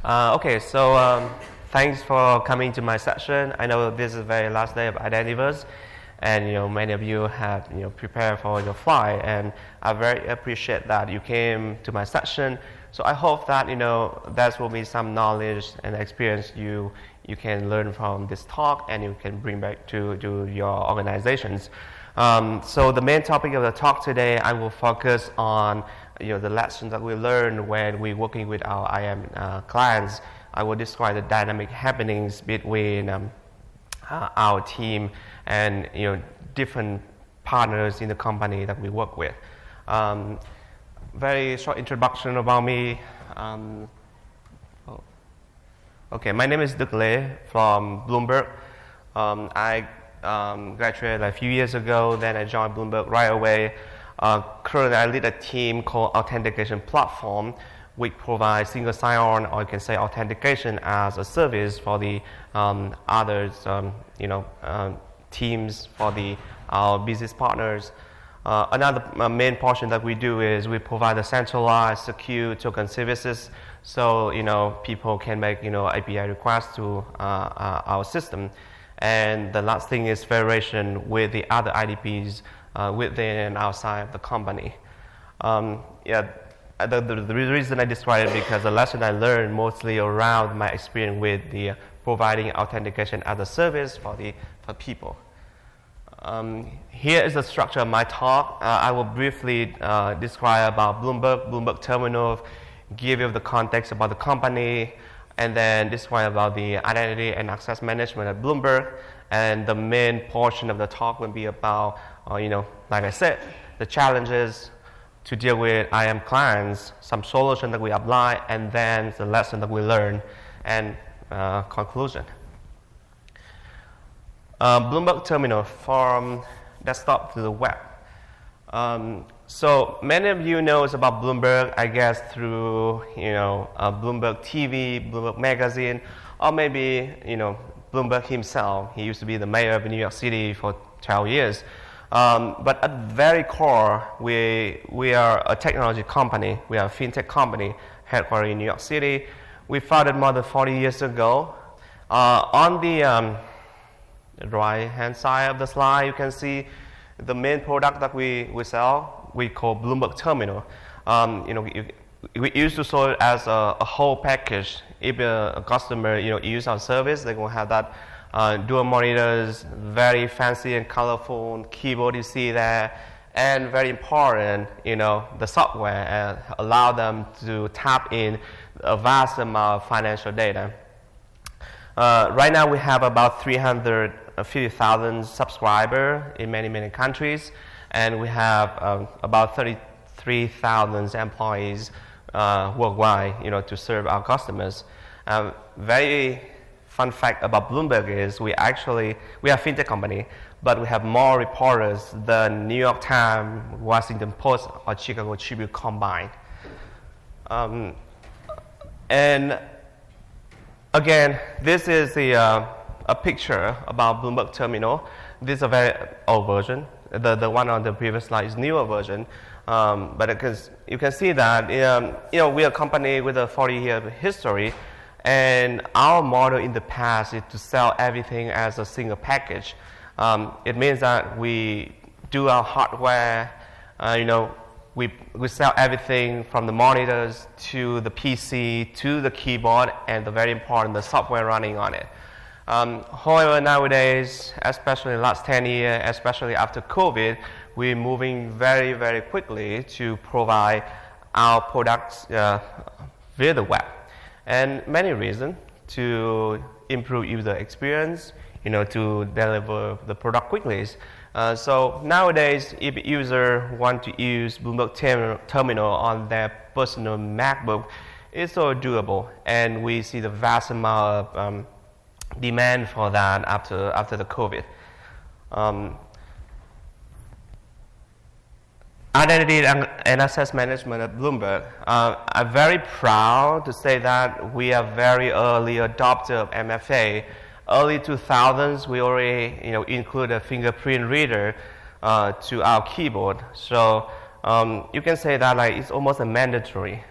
Thanks for coming to my session. I know this is the very last day of Identiverse, and many of you have prepared for your flight, and I very appreciate that you came to my session. So I hope that there will be some knowledge and experience you can learn from this talk, and you can bring back to your organizations. So the main topic of the talk today, I will focus on the lessons that we learned when we're working with our IAM clients. I will describe the dynamic happenings between our team and different partners in the company that we work with. Very short introduction about me. My name is Đức Lê from Bloomberg. I graduated a few years ago, then I joined Bloomberg right away. Currently, I lead a team called Authentication Platform, which provides single sign-on, or you can say authentication as a service for the others, teams for our business partners. Another main portion that we do is we provide a centralized, secure token services, so people can make API requests to our system. And the last thing is federation with the other IDPs within and outside of the company. The reason I describe it because the lesson I learned mostly around my experience with the providing authentication as a service for people. Here is the structure of my talk. I will briefly describe about Bloomberg Terminal, give you the context about the company, and then describe about the identity and access management at Bloomberg. And the main portion of the talk will be about, like I said, the challenges to deal with IAM clients, some solution that we apply, and then the lesson that we learn, and conclusion. Bloomberg Terminal from desktop to the web. So many of you know about Bloomberg, I guess, through Bloomberg TV, Bloomberg Magazine, or maybe Bloomberg himself. He used to be the mayor of New York City for 12 years. But at the very core, we are a technology company. We are a fintech company headquartered in New York City. We founded more than 40 years ago. On the right-hand side of the slide, you can see the main product that we sell. We call Bloomberg Terminal. We used to sell it as a whole package. If a customer use our service, they're going to have that dual monitors, very fancy and colorful keyboard you see there, and very important, the software allow them to tap in a vast amount of financial data. Right now we have about 350,000 subscribers in many countries, and we have about 33,000 employees worldwide, to serve our customers. Very fun fact about Bloomberg is we are a fintech company, but we have more reporters than New York Times, Washington Post, or Chicago Tribune combined. And again, this is a picture about Bloomberg Terminal. This is a very old version. The one on the previous slide is newer version. But because you can see that we are a company with a 40-year history, and our model in the past is to sell everything as a single package. It means that we do our hardware, we sell everything from the monitors to the PC to the keyboard, and the very important, the software running on it. However, nowadays, especially the last 10 years, especially after COVID, we're moving very, very quickly to provide our products via the web. And many reasons to improve user experience, to deliver the product quickly. So nowadays, if a user want to use Bloomberg Terminal on their personal MacBook, it's so doable. And we see the vast amount of demand for that after the COVID. Identity and access management at Bloomberg. I'm very proud to say that we are very early adopter of MFA. Early 2000s, we already include a fingerprint reader to our keyboard. So you can say that it's almost a mandatory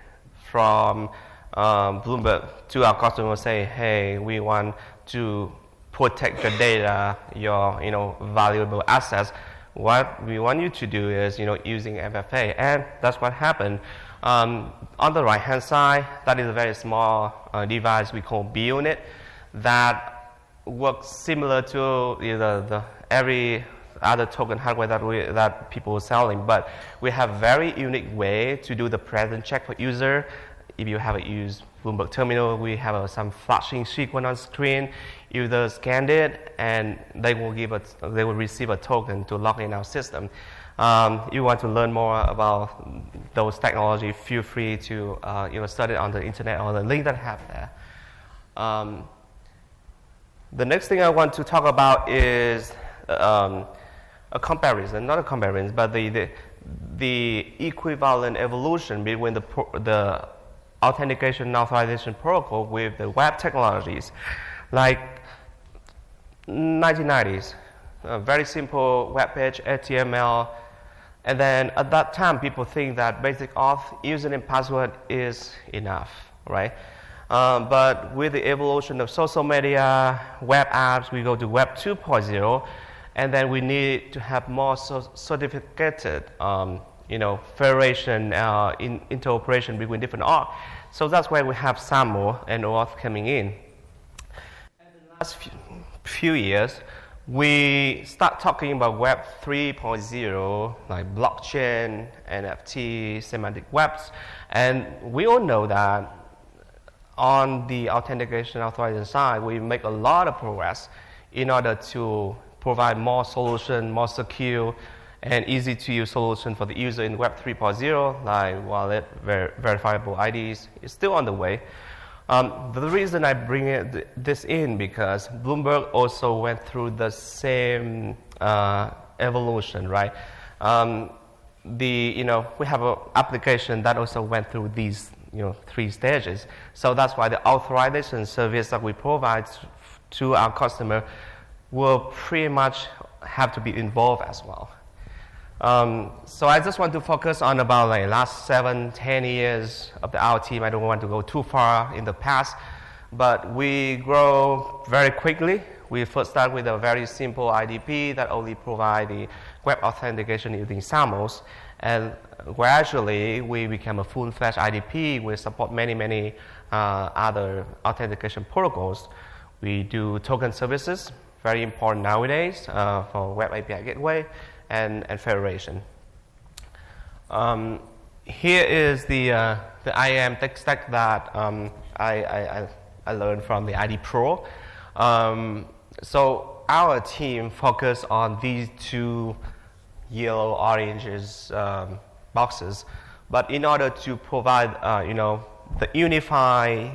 from Bloomberg to our customer say, hey, we want to protect the data, your valuable assets. What we want you to do is using MFA, and that's what happened. On the right hand side, that is a very small device we call B unit that works similar to the every other token hardware that people are selling, but we have very unique way to do the presence check for user. If you have used Bloomberg terminal, we have some flashing sequence on screen. User scanned it, and they will receive a token to log in our system. You want to learn more about those technology? Feel free to study on the internet or the link that I have there. The next thing I want to talk about is a comparison, not a comparison, but the equivalent evolution between the authentication and authorization protocol with the web technologies. Like 1990s, a very simple web page, HTML, and then at that time people think that basic auth, username, password is enough, right? But with the evolution of social media, web apps, we go to Web 2.0, and then we need to have more sophisticated federation, interoperation between different auth. So that's why we have SAML and OAuth coming in. In the last few years, we start talking about Web 3.0, like blockchain, NFT, semantic webs, and we all know that on the authentication authorization side, we make a lot of progress in order to provide more solution, more secure, and easy to use solution for the user in Web 3.0, like wallet, verifiable IDs, is still on the way. The reason I bring this in because Bloomberg also went through the same evolution, right? We have an application that also went through these 3 stages. So that's why the authorization service that we provide to our customer will pretty much have to be involved as well. So I just want to focus on about last 7-10 years of our team. I don't want to go too far in the past, but we grow very quickly. We first start with a very simple IDP that only provide the web authentication using SAMLs, and gradually we became a full-fledged IDP. We support many other authentication protocols. We do token services, very important nowadays for Web API Gateway and federation. Here is the IAM tech stack that I learned from the ID Pro. So our team focused on these 2 yellow oranges boxes, but in order to provide the unified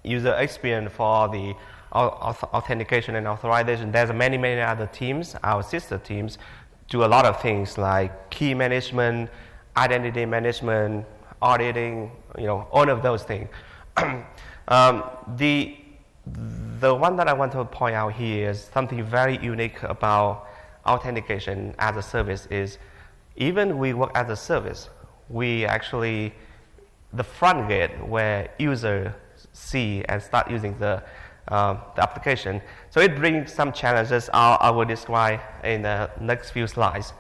user experience for the authentication and authorization, there's many other teams, our sister teams, do a lot of things like key management, identity management, auditing, all of those things. The one that I want to point out here is something very unique about authentication as a service is even we work as a service, we actually, the front gate where users see and start using the application. So it brings some challenges I will describe in the next few slides.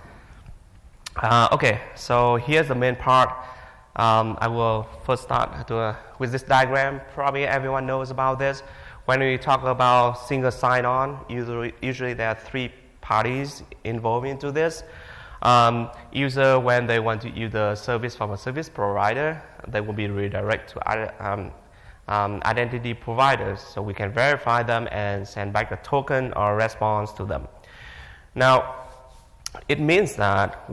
Okay, so here's the main part. I will first start with this diagram. Probably everyone knows about this. When we talk about single sign-on, usually there are 3 parties involved into this. User, when they want to use the service from a service provider, they will be redirected to identity providers, so we can verify them and send back a token or response to them. Now, it means that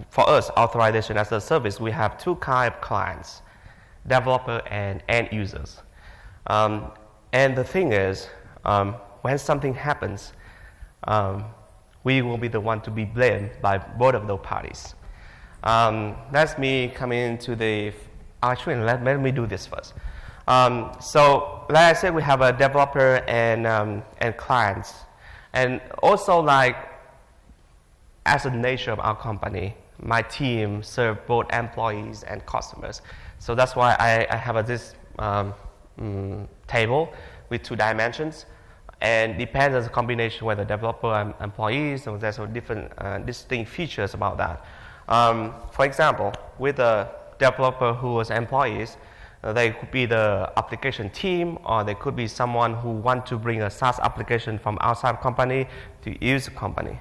for us, authorization as a service, we have 2 kinds of clients, developer and end users. And the thing is, when something happens, we will be the one to be blamed by both of those parties. That's me coming into the... Actually, let me do this first. So, like I said, we have a developer and clients. And also, as a nature of our company, my team serve both employees and customers. So that's why I have this table with 2 dimensions, and depends on the combination whether developer and employees. So there's different distinct features about that. For example, with a developer who was employees, they could be the application team, or they could be someone who want to bring a SaaS application from outside company to use the company.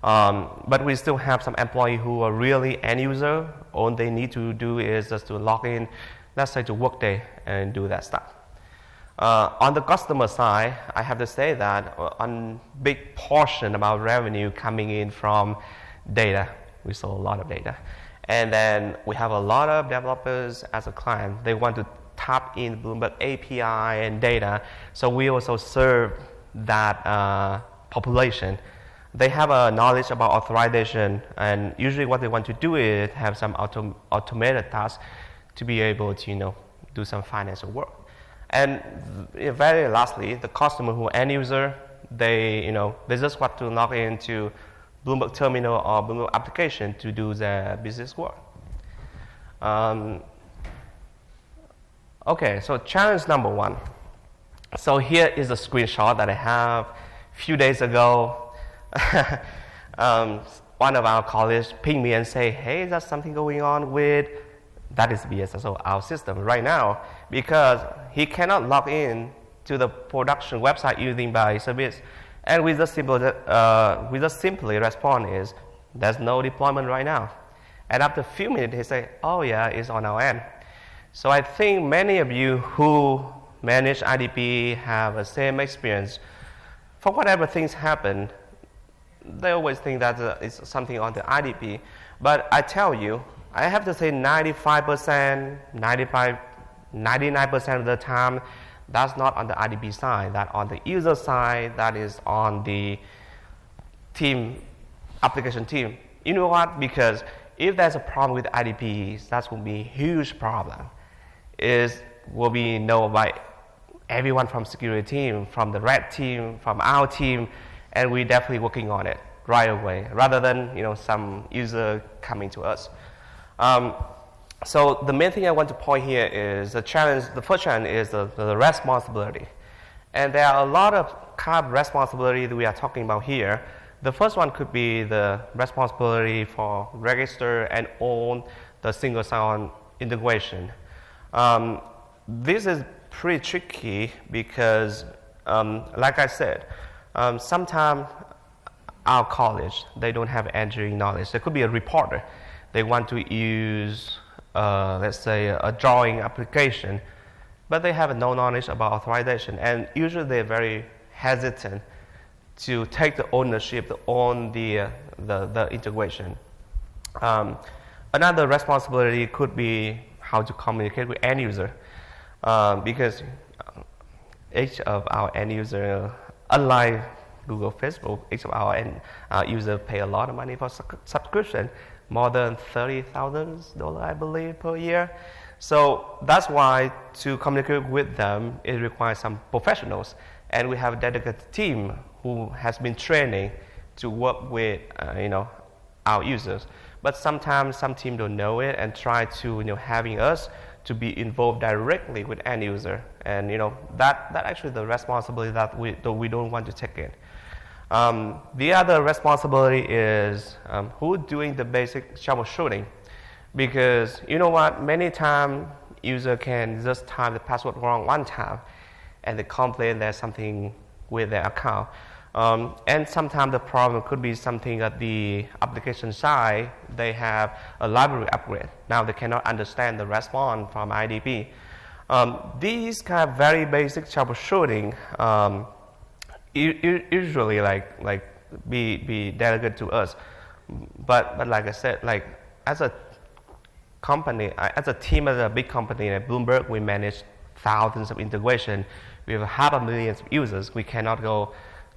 But we still have some employees who are really end user. All they need to do is just to log in, let's say to Workday, and do that stuff. On the customer side, I have to say that a big portion of our revenue coming in from data. We sell a lot of data. And then we have a lot of developers as a client. They want to tap in Bloomberg API and data. So we also serve that population. They have a knowledge about authorization, and usually what they want to do is have some automated tasks to be able to do some financial work. And very lastly, the customer who end user, they just want to log into Bloomberg Terminal or Bloomberg application to do their business work. Okay, so challenge number 1. So here is a screenshot that I have a few days ago. One of our colleagues pinged me and say, hey, there's something going on with that is BSSO, our system right now, because he cannot log in to the production website using by service. And we just simply respond is, there's no deployment right now. And after a few minutes, he say, oh yeah, it's on our end. So I think many of you who manage IDP have the same experience. For whatever things happen, they always think that it's something on the IDP. But I tell you, I have to say 95%, 99% of the time, that's not on the IDP side. That's on the user side. That is on the team, application team. You know what? Because if there's a problem with IDPs, that will be a huge problem. It will be known by everyone from security team, from the red team, from our team, and we're definitely working on it right away, rather than some user coming to us. So the main thing I want to point here is the challenge. The first challenge is the responsibility, and there are a lot of kind of responsibility that we are talking about here. The first one could be the responsibility for register and own the single sign-on integration. This is pretty tricky because, like I said, sometimes our college, they don't have engineering knowledge. There could be a reporter. They want to use, let's say, a drawing application, but they have no knowledge about authorization. And usually they're very hesitant to take the ownership to own the integration. Another responsibility could be how to communicate with end user, because each of our end user, unlike Google, Facebook, each of our end user pay a lot of money for subscription, more than $30,000, I believe, per year. So that's why to communicate with them, it requires some professionals, and we have a dedicated team who has been training to work with our users. But sometimes some team don't know it and try to having us to be involved directly with end user, and that actually the responsibility that we don't want to take in. The other responsibility is who doing the basic troubleshooting, because many times user can just type the password wrong one time and they complain there's something with their account. And sometimes the problem could be something at the application side. They have a library upgrade. Now they cannot understand the response from IDP. These kind of very basic troubleshooting usually be delegated to us. But like I said, as a company, as a team, as a big company at Bloomberg, we manage thousands of integration. We have 500,000 users. We cannot go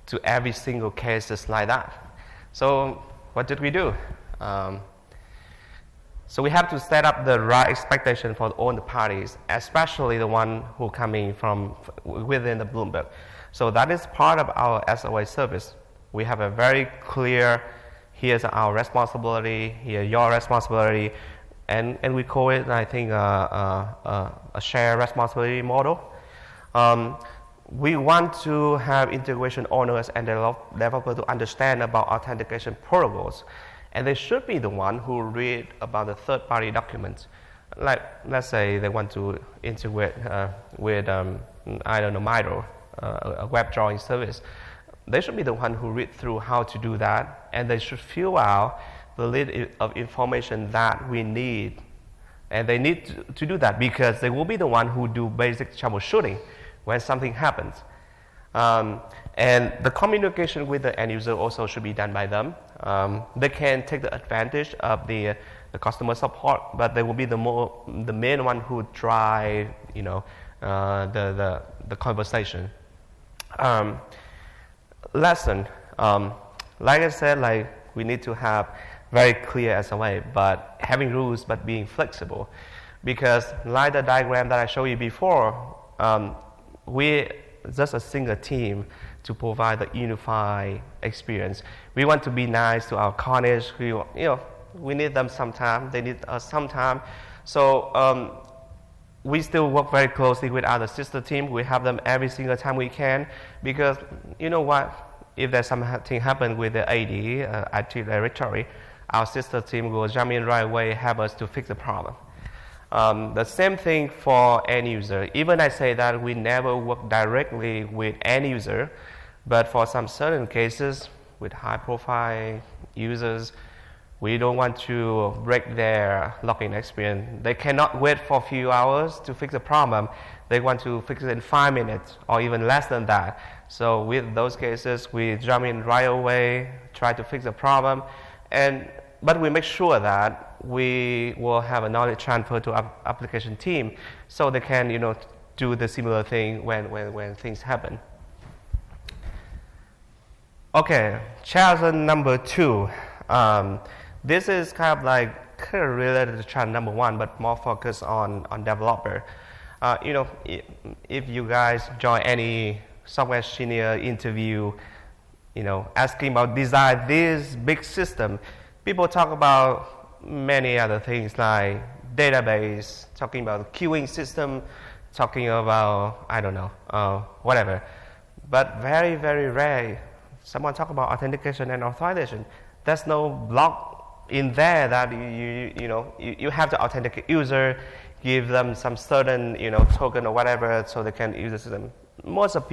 to every single case just like that. So what did we do? So we have to set up the right expectation for all the parties, especially the one who coming from within the Bloomberg. So that is part of our SOA service. We have a very clear here's our responsibility, here's your responsibility, and we call it, I think, a shared responsibility model. We want to have integration owners and developers to understand about authentication protocols, and they should be the one who read about the third-party documents. Like, let's say they want to integrate with, I don't know, Miro, a web drawing service. They should be the one who read through how to do that, and they should fill out the list of information that we need. And they need to do that because they will be the one who do basic troubleshooting when something happens. And the communication with the end user also should be done by them. They can take the advantage of the customer support, but they will be the main one who drive, the conversation. Lesson, like I said, we need to have very clear SLA, but having rules, but being flexible, because like the diagram that I showed you before, we're just a single team to provide the unified experience. We want to be nice to our colleagues. We need them sometime. They need us sometime. So we still work very closely with other sister team. We have them every single time we can, because you know what? If there's something happen with the AD, IT directory, our sister team will jump in right away, help us to fix the problem. The same thing for end user. Even I say that we never work directly with end user, but for some certain cases with high profile users, we don't want to break their login experience. They cannot wait for a few hours to fix the problem. They want to fix it in 5 minutes or even less than that. So with those cases, we jump in right away, try to fix the problem, but we make sure that we will have a knowledge transfer to our application team, so they can, do the similar thing when things happen. Okay, challenge number 2. This is kind of related to challenge number 1, but more focused on developer. If you guys join any software engineer interview, asking about design this big system, people talk about many other things like database, talking about queuing system, talking about, I don't know, whatever. But very, very rare someone talk about authentication and authorization. There's no block in there that you have to authenticate user, give them some certain token or whatever so they can use the system. Most of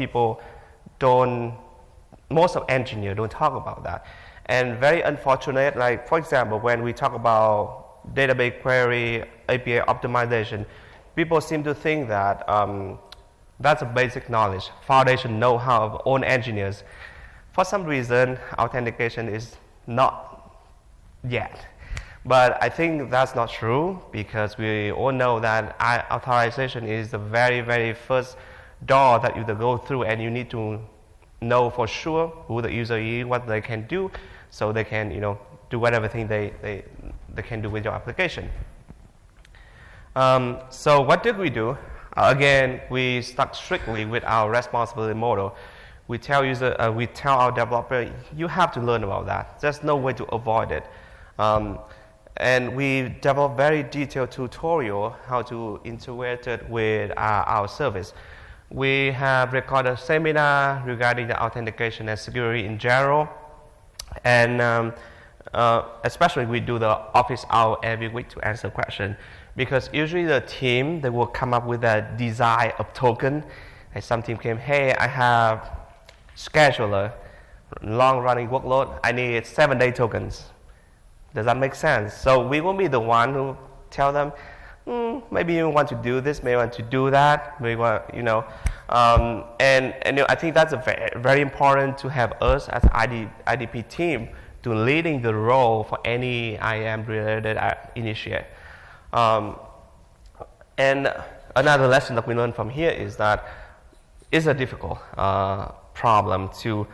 engineers don't talk about that. And very unfortunate, for example, when we talk about database query, API optimization, people seem to think that that's a basic knowledge, foundation know-how of own engineers. For some reason, authentication is not yet. But I think that's not true, because we all know that authorization is the very, very first door that you go through, and you need to know for sure who the user is, what they can do, so they can do whatever thing they can do with your application. So what did we do? Again, we stuck strictly with our responsibility model. We tell our developer, you have to learn about that. There's no way to avoid it. And we developed very detailed tutorial how to integrate it with our service. We have recorded a seminar regarding the authentication and security in general. And especially we do the office hour every week to answer questions. Because usually the team, they will come up with a design of token. And some team came, hey, I have scheduler, long running workload, I need 7-day tokens. Does that make sense? So we will be the one who tell them, maybe you want to do this, maybe you want to do that, maybe I think that's very, very important to have us as IDP team to leading the role for any IAM related initiative. And another lesson that we learned from here is that it's a difficult problem to,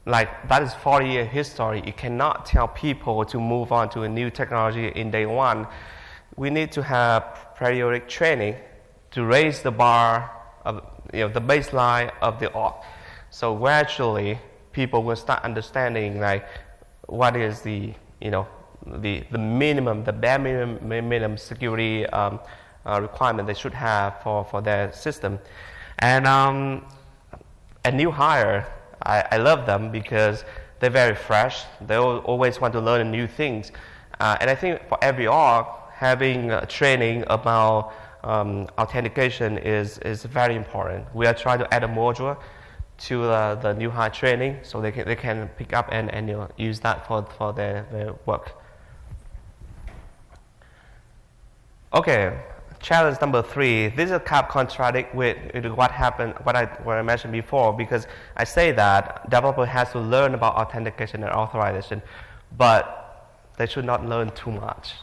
that is 40-year history. You cannot tell people to move on to a new technology in day one. We need to have periodic training to raise the bar of the baseline of the org. So gradually, people will start understanding what is the the minimum, the bare minimum security requirement they should have for their system. And a new hire, I love them because they're very fresh. They always want to learn new things. And I think for every org, having training about authentication is very important. We are trying to add a module to the new hire training so they can pick up and use that for their work. Okay, challenge number 3. This is kind of contradict with what happened, what I mentioned before, because I say that developer has to learn about authentication and authorization, but they should not learn too much.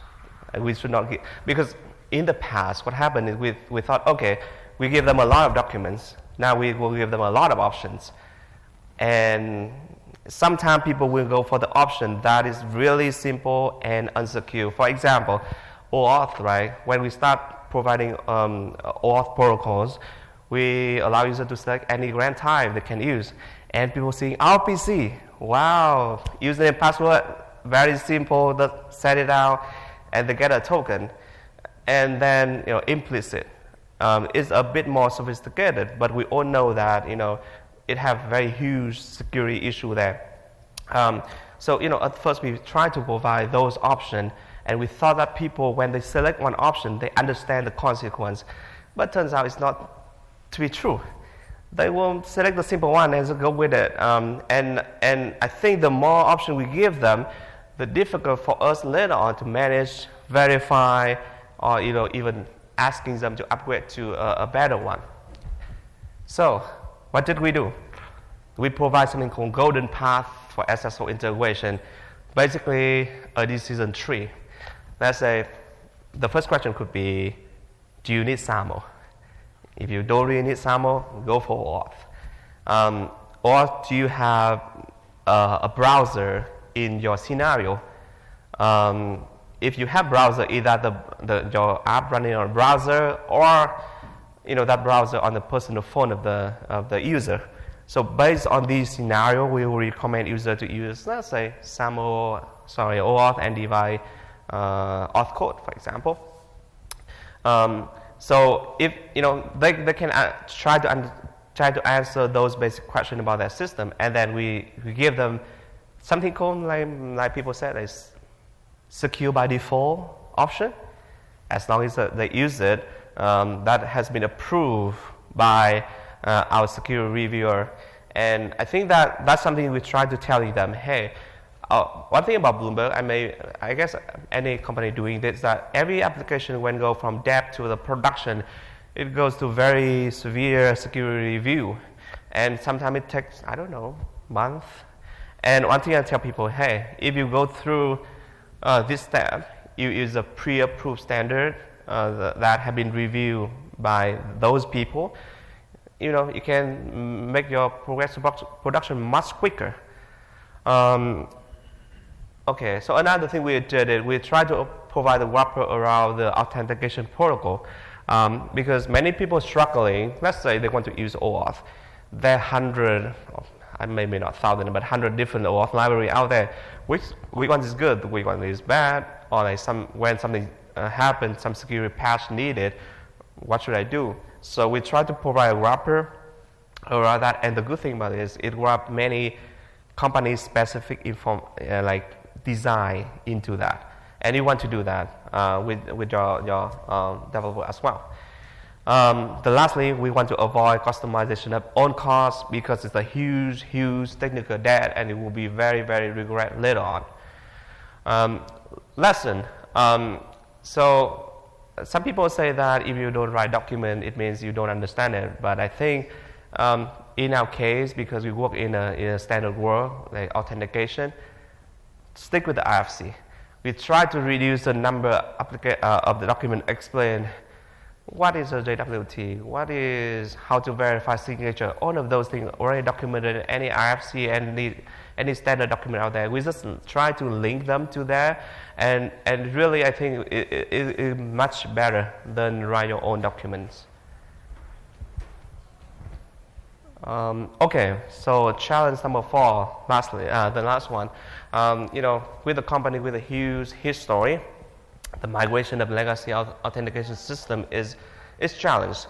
We should not because in the past, what happened is we thought, okay, we give them a lot of documents. Now we will give them a lot of options, and sometimes people will go for the option that is really simple and unsecure. For example, OAuth, right? When we start providing OAuth protocols, we allow users to select any grant type they can use. And people saying, RPC, wow, username and password, very simple, just set it out, and they get a token. And then, implicit. It's a bit more sophisticated, but we all know that, it have very huge security issue there. So, at first we try to provide those options, and we thought that people, when they select one option, they understand the consequence. But turns out it's not to be true. They will select the simple one and go with it. And I think the more option we give them, the difficult for us later on to manage, verify, or even asking them to upgrade to a better one. So, what did we do? We provide something called golden path for SSO integration, basically a decision tree. Let's say the first question could be, do you need SAML? If you don't really need SAML, go for OAuth. Or do you have a browser in your scenario? If you have browser, either your app running on a browser or that browser on the personal phone of the user. So based on this scenario, we will recommend user to use, let's say, OAuth and device auth code, for example. So if they can try to answer those basic questions about their system, and then we give them something called, like people said, is secure by default option. As long as they use it, that has been approved by our security reviewer. And I think that's something we try to tell them. Hey, one thing about Bloomberg, I guess any company doing this, that every application when go from dev to the production, it goes to very severe security review, and sometimes it takes, I don't know, month. And one thing I tell people, hey, if you go through this step, you use a pre-approved standard that have been reviewed by those people. You can make your progress to production much quicker. Okay, so another thing we did is we tried to provide a wrapper around the authentication protocol because many people struggling, let's say they want to use OAuth. There are 100, maybe not 1,000, but 100 different OAuth library out there. Which one is good, which one is bad, or like when something happens, some security patch needed, what should I do? So we try to provide a wrapper around that, and the good thing about it is it wraps many company-specific design into that, and you want to do that with your developer as well. Lastly, we want to avoid customization at own cost because it's a huge technical debt, and it will be very regret later on. Lesson. So some people say that if you don't write document, it means you don't understand it. But I think in our case, because we work in a standard world like authentication, stick with the IFC. We try to reduce the number of the document explain what is a JWT, what is how to verify signature. All of those things already documented in any IFC and any standard document out there. We just try to link them to there, and really I think it is much better than write your own documents. Okay, so challenge number 4, lastly, the last one. With a company with a huge history, the migration of legacy authentication system is challenged.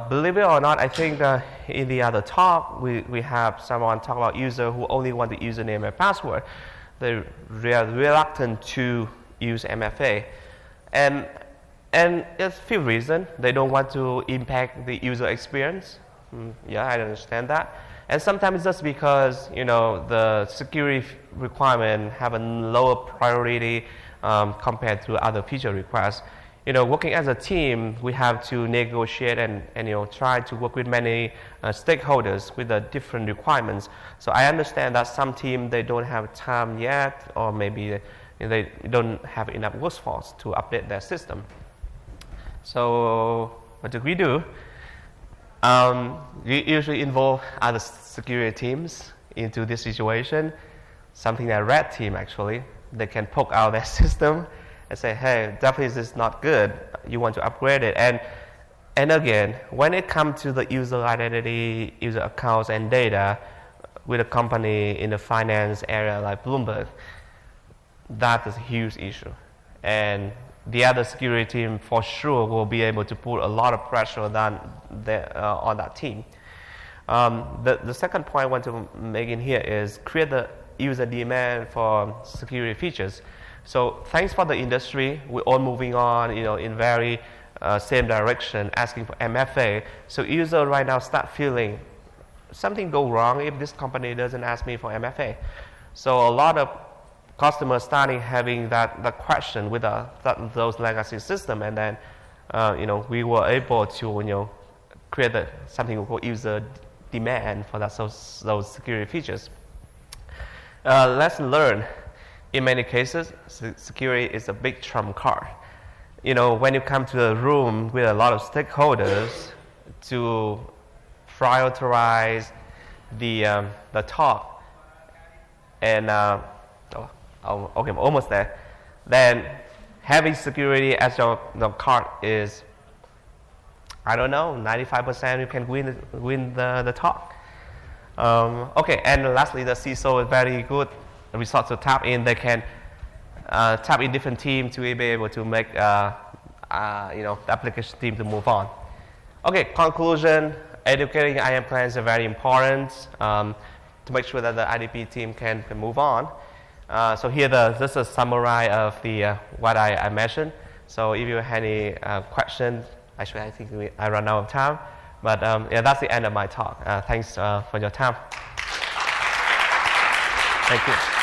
Believe it or not, I think in the other talk, we have someone talk about user who only want the username and password. They're reluctant to use MFA. And there's a few reasons. They don't want to impact the user experience. Yeah, I understand that. And sometimes just because, the security requirement have a lower priority compared to other feature requests. Working as a team, we have to negotiate and try to work with many stakeholders with the different requirements. So I understand that some team, they don't have time yet, or maybe they don't have enough workforce to update their system. So what do? We usually involve other security teams into this situation, something like red team actually. They can poke out their system and say, hey, definitely this is not good, you want to upgrade it. And again, when it comes to the user identity, user accounts and data with a company in the finance area like Bloomberg, that is a huge issue. And the other security team for sure will be able to put a lot of pressure on that team. The second point I want to make in here is create the user demand for security features. So thanks for the industry, we're all moving on, in very same direction, asking for MFA. So user right now start feeling something go wrong if this company doesn't ask me for MFA. So a lot of customers starting having that question with those legacy system, and then we were able to create something we call user demand for those security features. Lesson learned: in many cases, security is a big trump card. When you come to a room with a lot of stakeholders to prioritize the talk, and okay, I'm almost there. Then having security as your card is, I don't know, 95% you can win the talk. Okay, and lastly, the CISO is very good resource to tap in. They can tap in different teams to be able to make the application team to move on. Okay, conclusion: educating IAM clients is very important to make sure that the IDP team can move on. So here, this is a summary of what I mentioned. So if you have any questions, actually I think I run out of time. But yeah, that's the end of my talk. Thanks for your time. Thank you.